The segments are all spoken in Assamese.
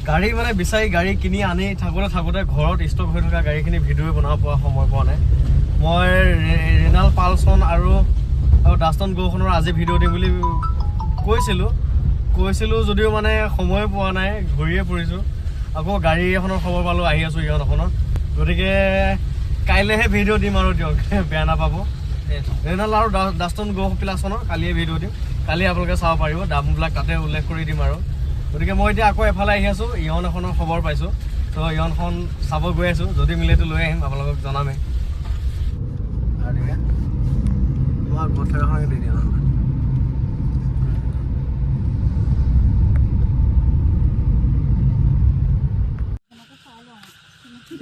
গাড়ী মানে বিচাৰি গাড়ী কিনি আনি থাকোঁতে ঘৰত ষ্টক হৈ থকা গাড়ীখিনি ভিডিঅ' বনাব পৰা সময় পোৱা নাই। মই ৰেনাল্ট পালছন আৰু ডাষ্টন গ'খনৰ আজি ভিডিঅ' দিম বুলি কৈছিলোঁ যদিও মানে সময় পোৱা নাই, ঘূৰিয়ে ফুৰিছোঁ। আকৌ গাড়ী এখনৰ খবৰ পালোঁ, আহি আছোঁ ইহঁত এখনত। গতিকে কাইলৈহে ভিডিঅ' দিম আৰু দিয়ক, বেয়া নাপাব। ৰেনাল্ট আৰু ডাষ্টন গ' প্লাছনৰ কালিয়ে ভিডিঅ' দিম, কালি আপোনালোকে চাব পাৰিব, দামবিলাক তাতে উল্লেখ কৰি দিম আৰু। গতিকে মই এতিয়া আকৌ এফালে আহি আছোঁ, ইহঁত এখনৰ খবৰ পাইছোঁ, তো ইহঁতখন চাব গৈ আছোঁ। যদি মিলেতো লৈ আহিম, আপোনালোকক জনামেই। তোমাক গঠেৰাখনকে দি দিয়া।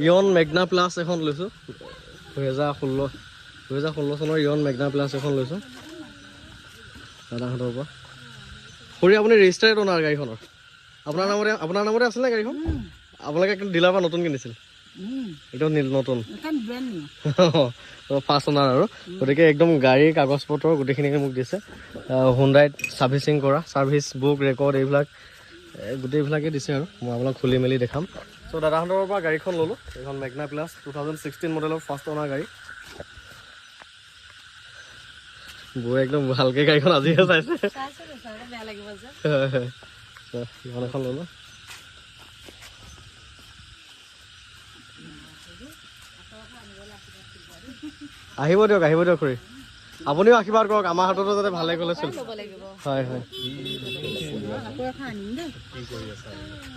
ইয়ন মেগনা প্লাছ এখন লৈছোঁ, 2016 চনৰ ইয়ন মেগনা প্লাছ এখন লৈছোঁ দাদাহঁতৰ পৰা। খুৰী আপুনি ৰেজিষ্টাৰ্ড অনাৰ গাড়ীখনৰ আপোনাৰ নামতে আছিলে গাড়ীখন? আপোনালোকে ডিলাৰ পৰা নতুন কিনিছিল? একদম নতুন ফাৰ্ষ্ট অনাৰ আৰু। গতিকে একদম গাড়ীৰ কাগজ পত্ৰ গোটেইখিনিকে মোক দিছে। হুণ্ডাইত ছাৰ্ভিচিং কৰা, ছাৰ্ভিচ বুক ৰেকৰ্ড এইবিলাক গোটেইবিলাকে দিছে আৰু। মই আপোনাক খুলি মেলি দেখাম। চ' দাদাহঁতৰ পৰা গাড়ীখন ল'লোঁ, এইখন মেগনা প্লাছ 2016 মডেলৰ ফাৰ্ষ্ট অনাৰ গাড়ী। বৌ একদম ভালকৈ গাড়ীখন আজিহে চাইছে। ইখন এখন ল'লোঁ। আহিব দিয়ক খুৰী, আপুনিও আশীৰ্বাদ কৰক আমাৰ হাততো যাতে ভালে গ'লে চল। হয়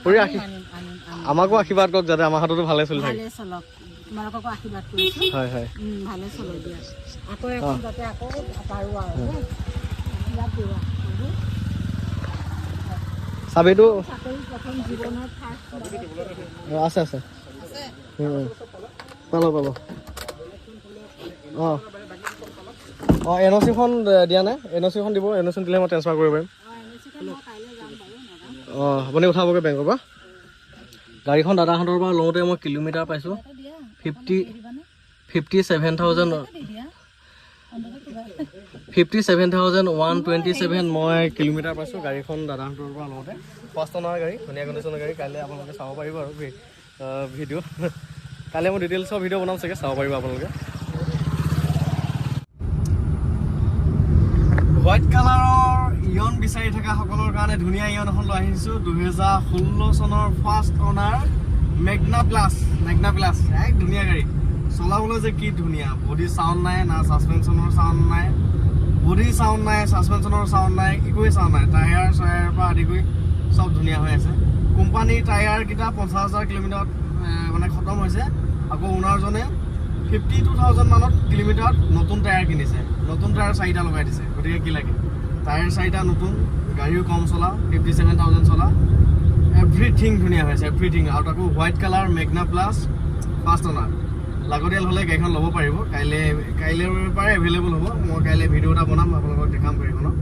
খুৰী আমাকো আশীৰ্বাদ কৰক যাতে আমাৰ হাততো ভালে চলি থাকে। হয় চাবিটো আছে পাব। NOC-খন দিয়া নাই, NOC-খন দিব, NOC দিলে মই ট্ৰেন্সফাৰ কৰিব পাৰিম। আপুনি উঠাবগৈ বেংকৰ পৰা। গাড়ীখন দাদাহঁতৰ পৰা লওঁতে মই কিলোমিটাৰ পাইছোঁ 57,127 মই কিলোমিটাৰ পাইছোঁ গাড়ীখন দাদাহঁতৰ পৰা লওঁতে। ফাৰ্ষ্ট অনাৰ গাড়ী, ধুনীয়া কণ্ডিশ্যনৰ গাড়ী। কাইলৈ আপোনালোকে চাব পাৰিব আৰু ভিডিঅ'। কাইলৈ মই ডিটেইলছৰ ভিডিঅ' বনাম চাগে, চাব পাৰিব আপোনালোকে। হোৱাইট কালাৰৰ ইয়ন বিচাৰি থকা সকলৰ কাৰণে ধুনীয়া ইয়ন এখন লৈ আহিছোঁ। 2016 চনৰ ফাৰ্ষ্ট অনাৰ মেগনা প্লাছ এক ধুনীয়া গাড়ী। চলাবলৈ যে কি ধুনীয়া, বডি চাউণ্ড নাই, না ছাছপেনশ্যনৰ চাউণ্ড নাই, বডি চাউণ্ড নাই, ছাছপেনশ্যনৰ চাউণ্ড নাই, একোৱেই চাউণ্ড নাই। টায়াৰ পৰা আদি কৰি চব ধুনীয়া হৈ আছে। কোম্পানীৰ টায়াৰকেইটা 50,000 কিলোমিটাৰত মানে খতম হৈছে। আকৌ ওনাৰজনে 52,000 মানত কিলোমিটাৰত নতুন টায়াৰ কিনিছে, নতুন টায়াৰ 4টা লগাই দিছে। গতিকে কি লাগে, টায়াৰ 4টা নতুন, গাড়ীও কম চলা, 57,000 চলা, এভৰিথিং ধুনীয়া হৈছে, এভৰিথিং। আৰু তাকো white colour Magna plus first অনাৰ। লাগতিয়াল হ'লে গাড়ীখন ল'ব পাৰিব। কাইলৈ পাৰে এভেইলেবল হ'ব। মই কাইলৈ ভিডিঅ' এটা বনাম, আপোনালোকক দেখাম গাড়ীখনত।